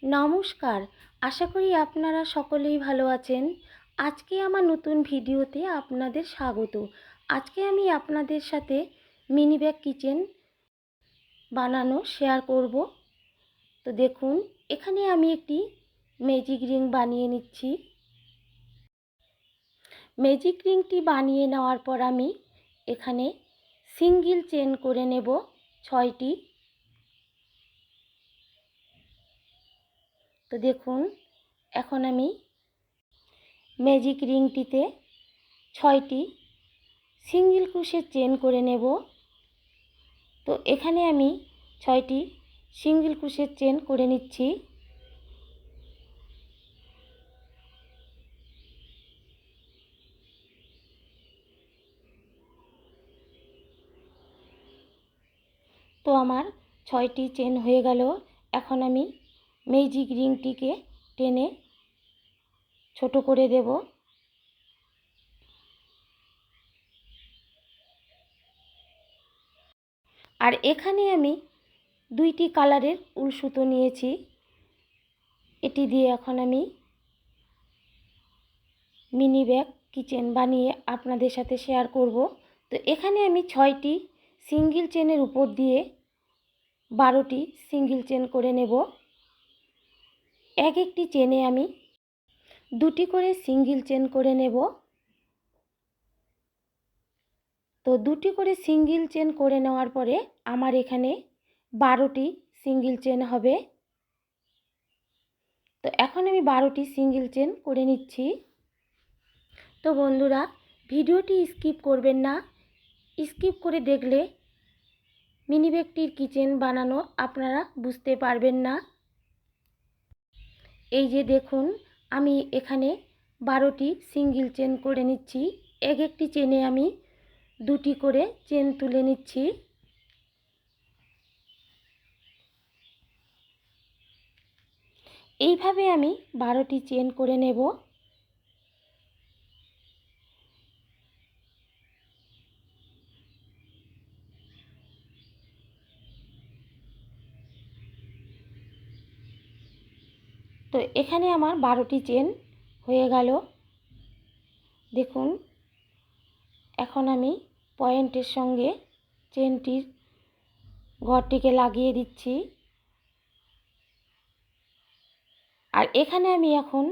নমস্কার, আশা করি আপনারা সকলেই ভালো আছেন। আজকে আমার নতুন ভিডিওতে আপনাদের স্বাগত। আজকে আমি আপনাদের সাথে মিনি ব্যাগ কিচেন বানানো শেয়ার করব। তো দেখুন, এখানে আমি একটি ম্যাজিক রিং বানিয়ে নিচ্ছি। ম্যাজিক রিংটি বানিয়ে নেওয়ার পর আমি এখানে সিঙ্গেল চেন করে নেব 6টি। তো দেখুন, এখন আমি ম্যাজিক রিংটিতে 6টি সিঙ্গেল ক্রোশের চেন করে নেব। তো এখানে আমি 6টি সিঙ্গেল ক্রোশের চেন করে নিচ্ছি। তো আমার 6টি চেন হয়ে গেল। এখন আমি ম্যাজিক রিংটিকে টেনে ছোট করে দেব। আর এখানে আমি 2টি কালারের উল সুতো নিয়েছি। এটি দিয়ে এখন আমি মিনি ব্যাগ কিচেন বানিয়ে আপনাদের সাথে শেয়ার করব। তো এখানে আমি 6টি সিঙ্গেল চেনের উপর দিয়ে 12টি সিঙ্গেল চেন করে নেব। এক একটি চেনে আমি 2টি করে সিঙ্গেল চেন করে নেব। তো 2টি করে সিঙ্গেল চেন করে নেওয়ার পরে আমার এখানে 12টি সিঙ্গেল চেন হবে। তো এখন আমি 12টি সিঙ্গেল চেন করে নিচ্ছি। তো বন্ধুরা, ভিডিওটি স্কিপ করবেন না। স্কিপ করে দেখলে মিনি ব্যাগটির কিচেন বানানো আপনারা বুঝতে পারবেন না। এই যে দেখুন, আমি এখানে 12টি সিঙ্গেল চেন করে নিচ্ছি। এক একটি চেনে আমি 2টি করে চেন তুলে নিচ্ছি। এইভাবে আমি 12টি চেন করে নেব। তো এখানে আমার 12টি চেন হয়ে গেল। দেখুন, এখন আমি পয়েন্টের সঙ্গে চেনটির ঘরটিকে লাগিয়ে দিচ্ছি। আর এখানে আমি এখন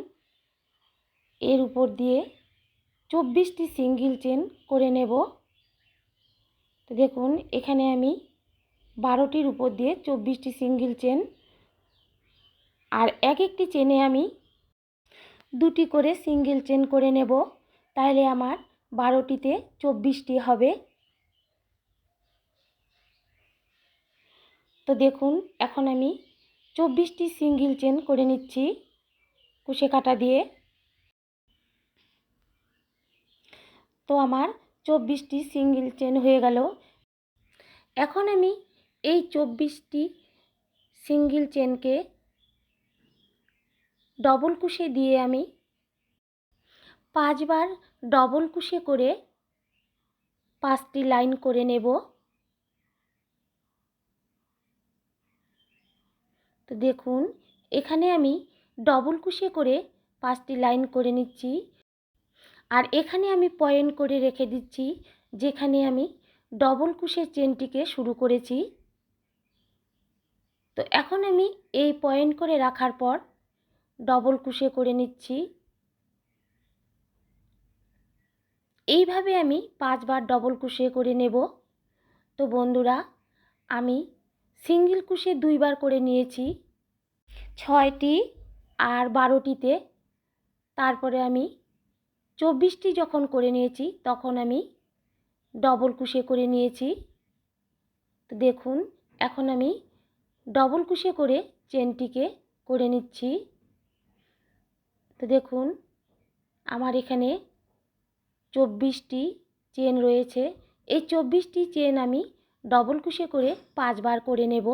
এর উপর দিয়ে 24টি সিঙ্গেল চেন করে নেব। তো দেখুন, এখানে আমি 12টির উপর দিয়ে 24টি সিঙ্গেল চেন, আর এক একটি চেনে আমি 2টি করে সিঙ্গেল চেন করে নেব। তাহলে আমার 12টিতে 24টি হবে। তো দেখুন, এখন আমি 24টি সিঙ্গেল চেন করে নিচ্ছি কুশি কাঁটা দিয়ে। তো আমার 24টি সিঙ্গেল চেন হয়ে গেল। এখন আমি এই 24টি সিঙ্গেল চেনকে ডবল কুশি দিয়ে আমি 5বার ডবল কুশি করে 5টি লাইন করে নেব। তো দেখুন, এখানে আমি ডবল কুশি করে 5টি লাইন করে নিচ্ছি। আর এখানে আমি পয়েন্ট করে রেখে দিচ্ছি যেখানে আমি ডবল কুশের চেনটিকে শুরু করেছি। তো এখন আমি এই পয়েন্ট করে রাখার পর ডবল কুশি করে নিচ্ছি। এইভাবে আমি 5বার ডবল কুশি করে নেব। তো বন্ধুরা, আমি সিঙ্গেল কুশি 2বার করে নিয়েছি 6টি আর 12টিতে। তারপরে আমি 24টি যখন করে নিয়েছি তখন আমি ডবল কুশি করে নিয়েছি। তো দেখুন, এখন আমি ডবল কুশি করে চেনটিকে করে নিচ্ছি। তো দেখুন, আমার এখানে 24টি চেন রয়েছে। এই 24টি চেন আমি ডবল কুশি করে 5বার করে নেব।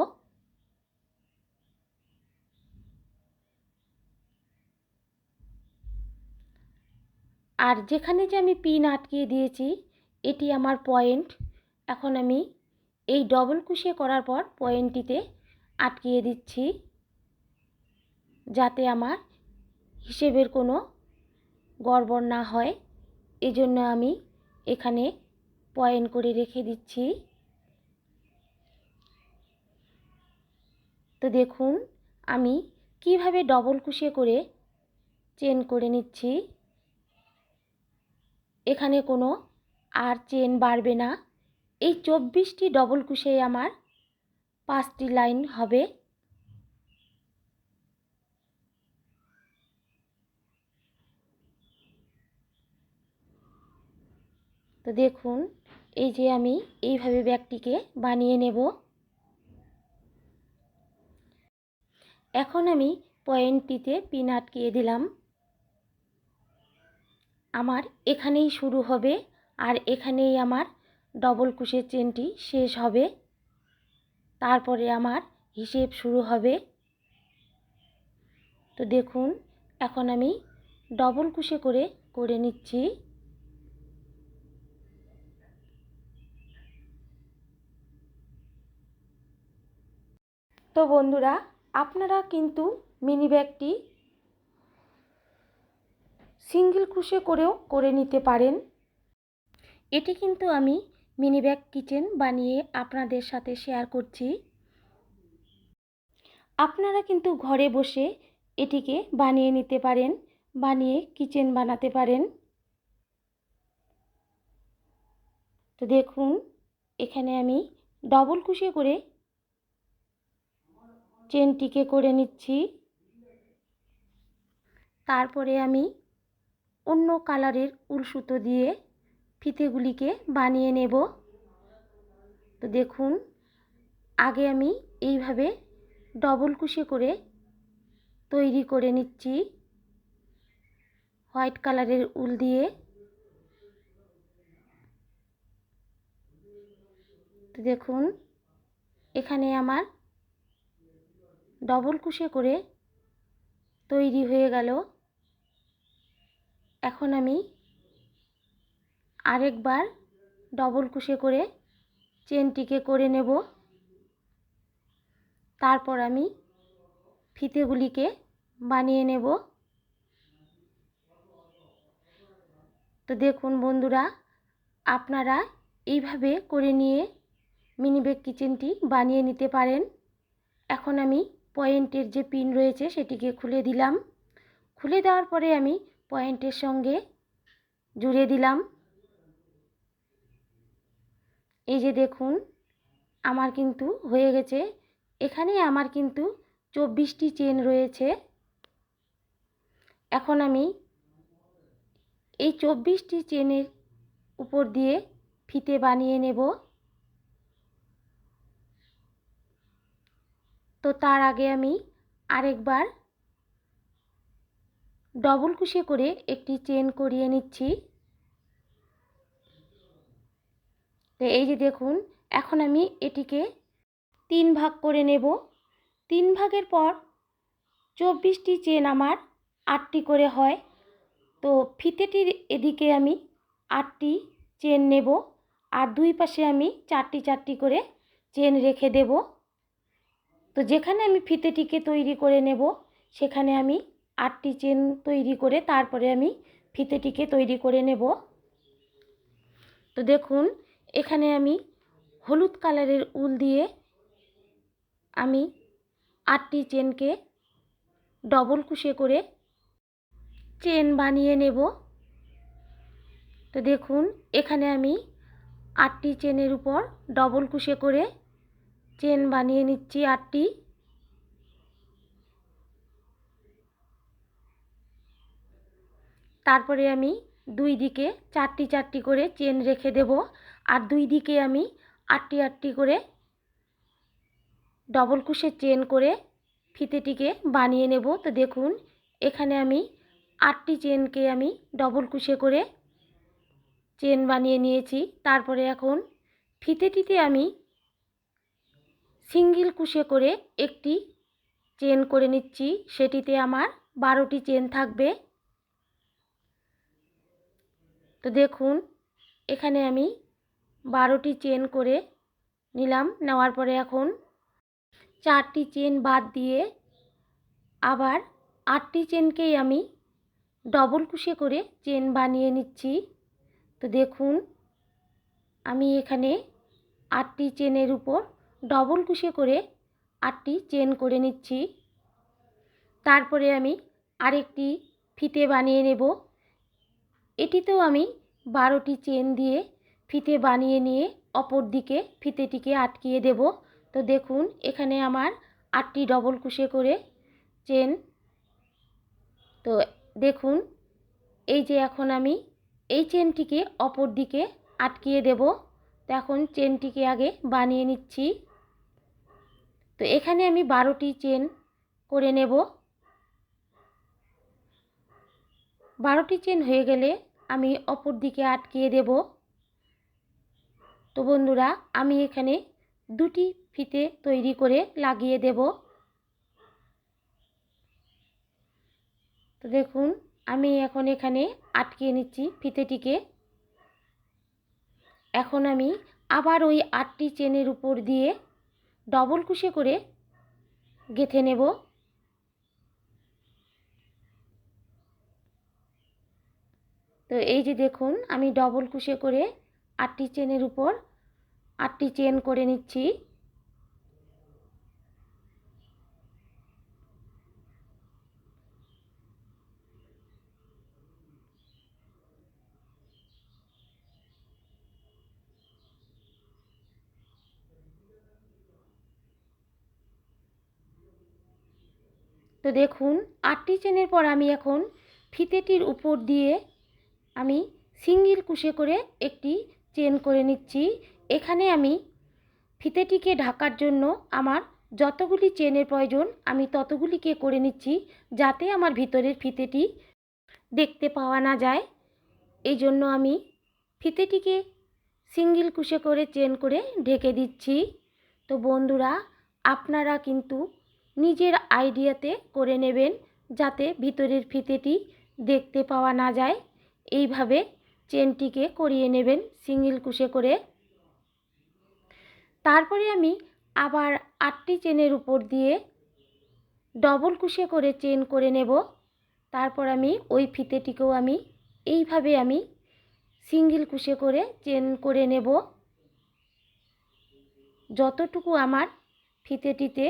আর যেখানে যে আমি পিন আটকিয়ে দিয়েছি এটি আমার পয়েন্ট। এখন আমি এই ডবল কুশি করার পর পয়েন্টটিতে আটকিয়ে দিচ্ছি। যাতে আমার হিসেবের কোনো গড়বড় না হয়, এজন্য আমি এখানে পয়েন্ট করে রেখে দিচ্ছি। তো দেখুন আমি কিভাবে ডবল কুশি করে চেন করে নিচ্ছি। এখানে কোনো আর চেন বাড়বে না। এই 24টি ডবল কুশি আমার 5টি লাইন হবে। তো দেখুন এই যে আমি এইভাবে ব্যাগটিকে বানিয়ে নেব। এখন আমি পয়েন্টটিতে পিন আটকিয়ে দিলাম। আমার এখানেই শুরু হবে আর এখানেই আমার ডবল কুশের চেনটি শেষ হবে। তারপরে আমার হিসেব শুরু হবে। তো দেখুন এখন আমি ডবল কুশি করে নিচ্ছি। তো বন্ধুরা আপনারা কিন্তু মিনি ব্যাগটি সিঙ্গেল ক্রোশে করেও করে নিতে পারেন। এটি কিন্তু আমি মিনি ব্যাগ কিচেন বানিয়ে আপনাদের সাথে শেয়ার করছি। আপনারা কিন্তু ঘরে বসে এটিকে বানিয়ে নিতে পারেন, বানিয়ে কিচেন বানাতে পারেন। তো দেখুন এখানে আমি ডবল কুশি করে চেনটিকে করে নিচ্ছি। তারপরে আমি অন্য কালারের উল সুতো দিয়ে ফিতেগুলিকে বানিয়ে নেব। তো দেখুন আগে আমি এইভাবে ডবল কুশি করে তৈরি করে নিচ্ছি হোয়াইট কালারের উল দিয়ে। তো দেখুন এখানে আমার ডবল কুশি করে তৈরি হয়ে গেল। এখন আমি আরেকবার ডবল কুশি করে চেনটিকে করে নেব। তারপর আমি ফিতেগুলিকে বানিয়ে নেব। তো দেখুন বন্ধুরা আপনারা এইভাবে করে নিয়ে মিনি ব্যাগ কিচেনটি বানিয়ে নিতে পারেন। এখন আমি পয়েন্টের যে পিন রয়েছে সেটিকে খুলে দিলাম। খুলে দেওয়ার পরে আমি পয়েন্টের সঙ্গে জুড়ে দিলাম। এই যে দেখুন আমার কিন্তু হয়ে গেছে। এখানে আমার কিন্তু 24টি চেন রয়েছে। এখন আমি এই 24টি চেনের উপর দিয়ে ফিতে বানিয়ে নেব। তো তার আগে আমি আরেকবার ডবল কুশি করে একটি চেন করিয়ে নিচ্ছি। তো এই যে দেখুন এখন আমি এটিকে 3 ভাগ করে নেব। 3 ভাগের পর 24টি চেন আমার 8টি করে হয়। তো ফিতেটির এদিকে আমি 8টি চেন নেব আর দুই পাশে আমি 4টি 4টি করে চেন রেখে দেব। তো যেখানে আমি ফিতেটিকে তৈরি করে নেব সেখানে আমি 8টি চেন তৈরি করে তারপরে আমি ফিতেটিকে তৈরি করে নেব। তো দেখুন এখানে আমি হলুদ কালারের উল দিয়ে আমি 8টি চেনকে ডবল কুশি করে চেন বানিয়ে নেব। তো দেখুন এখানে আমি 8টি চেনের উপর ডবল কুশি করে চেন বানিয়ে নিচ্ছি 8টি। তারপরে আমি দুই দিকে 4টি 4টি করে চেন রেখে দেব আর দুই দিকে আমি 8টি 8টি করে ডবল কুশি চেন করে ফিতেটিকে বানিয়ে নেব। তো দেখুন এখানে আমি 8টি চেনকে আমি ডবল কুশি করে চেন বানিয়ে নিয়েছি। তারপরে এখন ফিতেটিতে আমি সিঙ্গেল কুশি করে একটি চেন করে নিচ্ছি। সেটিতে আমার 12টি চেন থাকবে। তো দেখুন এখানে আমি 12টি চেন করে নিলাম। নেওয়ার পরে এখন 4টি চেন বাদ দিয়ে আবার 8টি চেনকেই আমি ডবল কুশি করে চেন বানিয়ে নিচ্ছি। তো দেখুন আমি এখানে 8টি চেনের উপর ডবল কুশি করে 8টি চেন করে নিচ্ছি। তারপরে আমি আরেকটি ফিতে বানিয়ে নেব। এটিতেও আমি 12টি চেন দিয়ে ফিতে বানিয়ে নিয়ে অপর দিকে ফিতেটিকে আটকিয়ে দেব। তো দেখুন এখানে আমার 8টি ডবল কুশি করে চেন। তো দেখুন এই যে এখন আমি এই চেনটিকে অপর দিকে আটকিয়ে দেব। তো এখন চেনটিকে আগে বানিয়ে নিচ্ছি। তো এখানে আমি 12টি চেন করে নেব। 12টি চেন হয়ে গেলে আমি অপর দিকে আটকিয়ে দেব। তো বন্ধুরা আমি এখানে 2টি ফিতে তৈরি করে লাগিয়ে দেব। তো দেখুন আমি এখন এখানে আটকিয়ে নিচ্ছি ফিতেটিকে। এখন আমি আবার ওই 8টি চেনের উপর দিয়ে ডবল কুশি করে গেঁথে নেব। তো এই যে দেখুন আমি ডবল কুশি করে 8টি চেনের উপর 8টি চেন করে নিচ্ছি। তো দেখুন 8টি চেনের পর আমি এখন ফিতেটির উপর দিয়ে আমি সিঙ্গেল কুশি করে একটি চেন করে নিচ্ছি। এখানে আমি ফিতেটিকে ঢাকার জন্য আমার যতগুলি চেনের প্রয়োজন আমি ততগুলিকে করে নিচ্ছি, যাতে আমার ভিতরের ফিতেটি দেখতে পাওয়া না যায়। এই জন্য আমি ফিতেটিকে সিঙ্গেল কুশি করে চেন করে ঢেকে দিচ্ছি। তো বন্ধুরা আপনারা কিন্তু নিজের আইডিয়াতে করে নেবেন, যাতে ভিতরের ফিতেটি দেখতে পাওয়া না যায়। এইভাবে চেনটিকে করিয়ে নেবেন সিঙ্গেল কুশি করে। তারপরে আমি আবার 8টি চেনের উপর দিয়ে ডবল কুশি করে চেন করে নেব। তারপর আমি ওই ফিতেটিকেও আমি এইভাবে আমি সিঙ্গেল কুশি করে চেন করে নেব। যতটুকু আমার ফিতেটিতে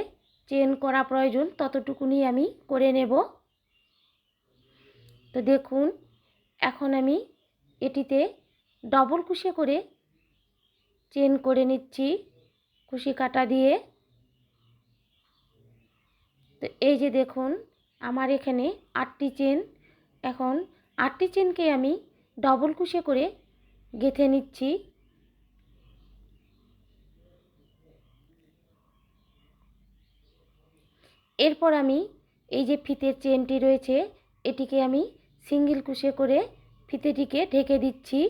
চেন করা প্রয়োজন ততটুকুনি আমি করে নেব। তো দেখুন এখন আমি এটিতে ডবল কুশি করে চেন করে নিচ্ছি কুশি কাটা দিয়ে। তো এই যে দেখুন আমার এখানে 8টি চেন। এখন 8টি চেনকে আমি ডবল কুশি করে গেঁথে নিচ্ছি। এরপর আমি এই যে ফিতের চেনটি রয়েছে এটিকে আমি সিঙ্গেল কুশি করে ফিতেটিকে ঢেকে দিচ্ছি।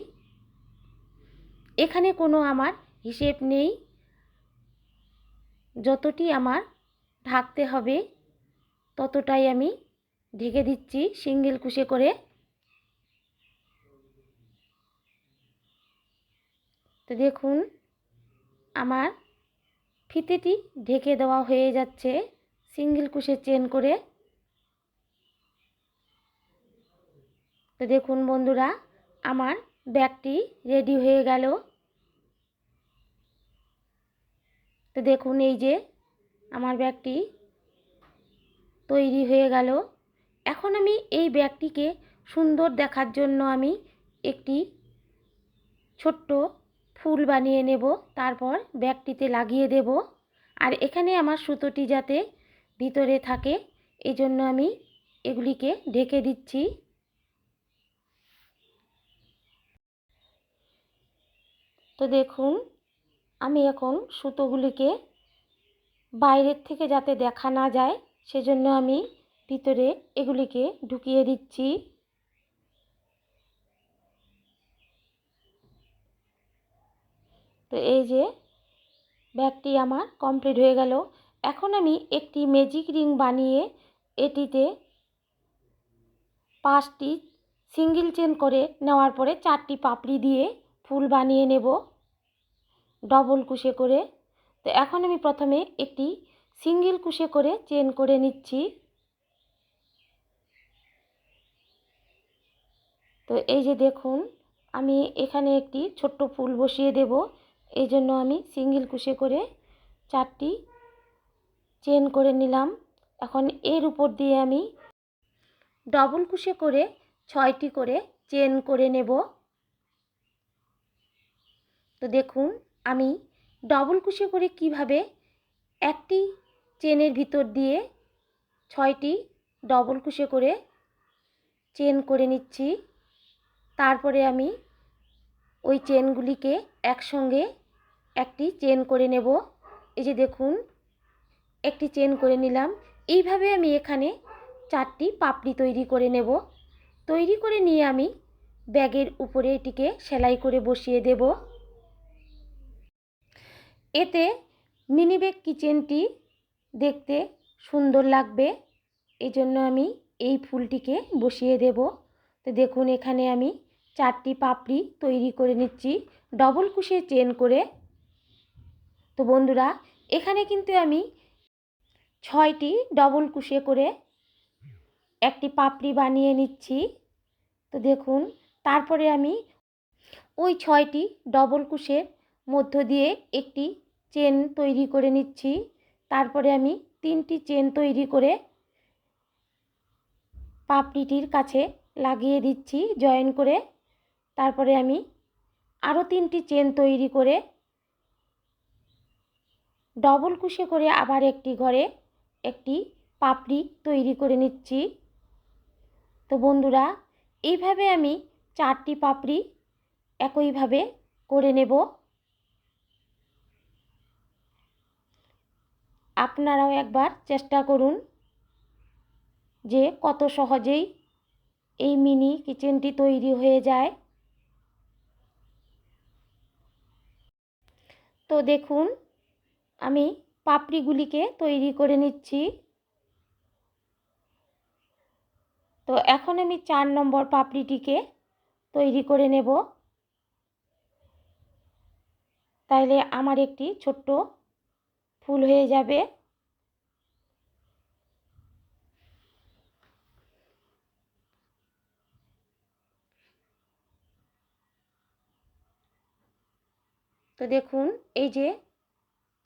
এখানে কোনো আমার হিসেব নেই, যতটি আমার ঢাকতে হবে ততটাই আমি ঢেকে দিচ্ছি সিঙ্গেল কুশি করে। তো দেখুন আমার ফিতেটি ঢেকে দেওয়া হয়ে যাচ্ছে সিঙ্গেল কুশি চেন করে। তো দেখুন বন্ধুরা আমার ব্যাগটি রেডি হয়ে গেল। তো দেখুন এই যে আমার ব্যাগটি তৈরি হয়ে গেল। এখন আমি এই ব্যাগটিকে সুন্দর দেখার জন্য আমি একটি ছোট্ট ফুল বানিয়ে নেব, তারপর ব্যাগটিতে লাগিয়ে দেব। আর এখানে আমার সুতোটি যাতে ভিতরে থাকে এই জন্য আমি এগুলিকে ঢেকে দিচ্ছি। তো দেখুন আমি এখন সুতোগুলিকে বাইরের থেকে যাতে দেখা না যায় সেজন্য আমি ভিতরে এগুলিকে ঢুকিয়ে দিচ্ছি। তো এই যে ব্যাগটি আমার কমপ্লিট হয়ে গেল। এখন আমি একটি ম্যাজিক রিং বানিয়ে এটিতে 5টি সিঙ্গেল চেন করে নেওয়ার পরে 4টি পাপড়ি দিয়ে ফুল বানিয়ে নেব ডবল কুশি করে। তো এখন আমি প্রথমে একটি সিঙ্গেল কুশি করে চেন করে নিচ্ছি। তো এই যে দেখুন আমি এখানে একটি ছোট্ট ফুল বসিয়ে দেব। এই জন্য আমি সিঙ্গেল কুশি করে 4টি চেন করে নিলাম। এখন এর উপর দিয়ে আমি ডবল কুশি করে 6টি করে চেন করে নেব। তো দেখুন আমি ডবল কুশি করে কিভাবে একটি চেনের ভিতর দিয়ে 6টি ডবল কুশি করে চেন করে নিচ্ছি। তারপরে আমি ওই চেনগুলিকে একসঙ্গে একটি চেন করে নেব। এই যে দেখুন একটি চেন করে নিলাম। এইভাবে আমি এখানে 4টি পাপড়ি তৈরি করে নেব। তৈরি করে নিয়ে আমি ব্যাগের উপরে এটিকে সেলাই করে বসিয়ে দেব। এতে মিনি ব্যাগ কিচেনটি দেখতে সুন্দর লাগবে, এই জন্য আমি এই ফুলটিকে বসিয়ে দেব। তো দেখুন এখানে আমি 4টি পাপড়ি তৈরি করে নিচ্ছি ডবল কুশি চেন করে। তো বন্ধুরা এখানে কিন্তু আমি 6টি ডবল কুশি করে একটি পাপড়ি বানিয়ে নিচ্ছি। তো দেখুন তারপরে আমি ওই 6টি ডবল কুশের মধ্য দিয়ে একটি চেন তৈরি করে নিচ্ছি। তারপরে আমি 3টি চেন তৈরি করে পাপড়িটির কাছে লাগিয়ে দিচ্ছি জয়েন করে। তারপরে আমি আরও 3টি চেন তৈরি করে ডবল কুশি করে আবার একটি ঘরে একটি পাপড়ি তৈরি করে নিচ্ছি। তো বন্ধুরা এইভাবে আমি 4টি পাপড়ি একইভাবে করে নেব। আপনারাও একবার চেষ্টা করুন যে কত সহজেই এই মিনি কিচেনটি তৈরি হয়ে যায়। তো দেখুন আমি পাপড়িগুলিকে তৈরি করে নিচ্ছি। তো এখন আমি 4 নম্বর পাপড়িটিকে তৈরি করে নেব। তাইলে আমার একটি ছোট্ট ফুল হয়ে যাবে। তো দেখুন এই যে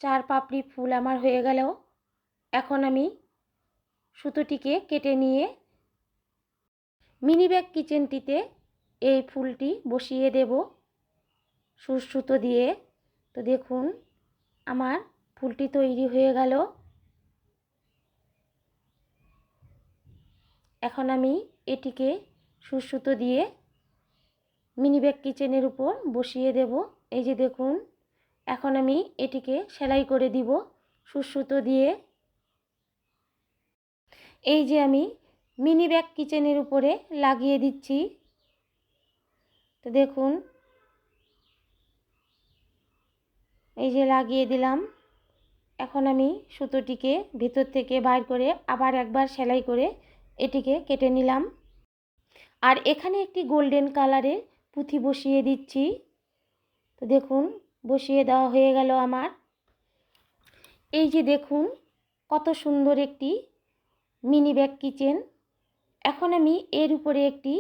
4 পাপড়ি ফুল আমার হয়ে গেল। এখন আমি সুতোটিকে কেটে নিয়ে মিনি ব্যাগ কিচেনটিতে এই ফুলটি বসিয়ে দেব সুতো দিয়ে। তো দেখুন আমার ফুলটি তৈরি হয়ে গেল। এখন আমি এটিকে সুতো দিয়ে মিনি ব্যাগ কিচেনের উপর বসিয়ে দেব। এই যে দেখুন এখন আমি এটিকে সেলাই করে দিব সুতো দিয়ে। এই যে আমি মিনি ব্যাগ কিচেনের উপরে লাগিয়ে দিচ্ছি। তো দেখুন এই যে লাগিয়ে দিলাম। এখন আমি সুতোটিকে ভিতর থেকে বাইর করে আবার একবার সেলাই করে এটিকে কেটে নিলাম। আর এখানে একটি গোল্ডেন কালারের পুঁথি বসিয়ে দিচ্ছি। তো দেখুন বসিয়ে দেওয়া হয়ে গেল আমার। এই যে দেখুন কত সুন্দর একটি মিনি ব্যাগ কিচেন। এখন আমি এর উপরে একটি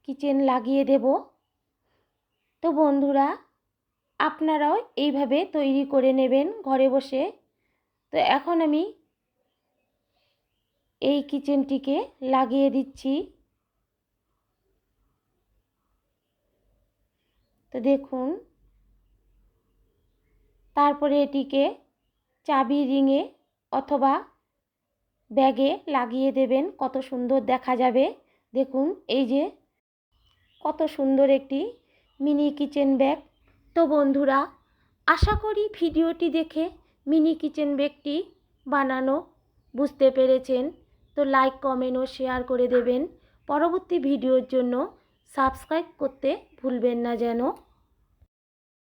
কিচেন লাগিয়ে দেব। তো বন্ধুরা আপনারাও এইভাবে তৈরি করে নেবেন ঘরে বসে। তো এখন আমি এই কিচেনটিকে লাগিয়ে দিচ্ছি। তো দেখুন তারপরে এটিকে চাবি রিংয়ে অথবা ব্যাগে লাগিয়ে দেবেন, কত সুন্দর দেখা যাবে। দেখুন এই যে কত সুন্দর একটি মিনি কিচেন ব্যাগ। তো বন্ধুরা আশা করি ভিডিওটি দেখে মিনি কিচেন ব্যাগটি বানানো বুঝতে পেরেছেন। তো লাইক কমেন্ট ও শেয়ার করে দেবেন। পরবর্তী ভিডিওর জন্য সাবস্ক্রাইব করতে ভুলবেন না যেন।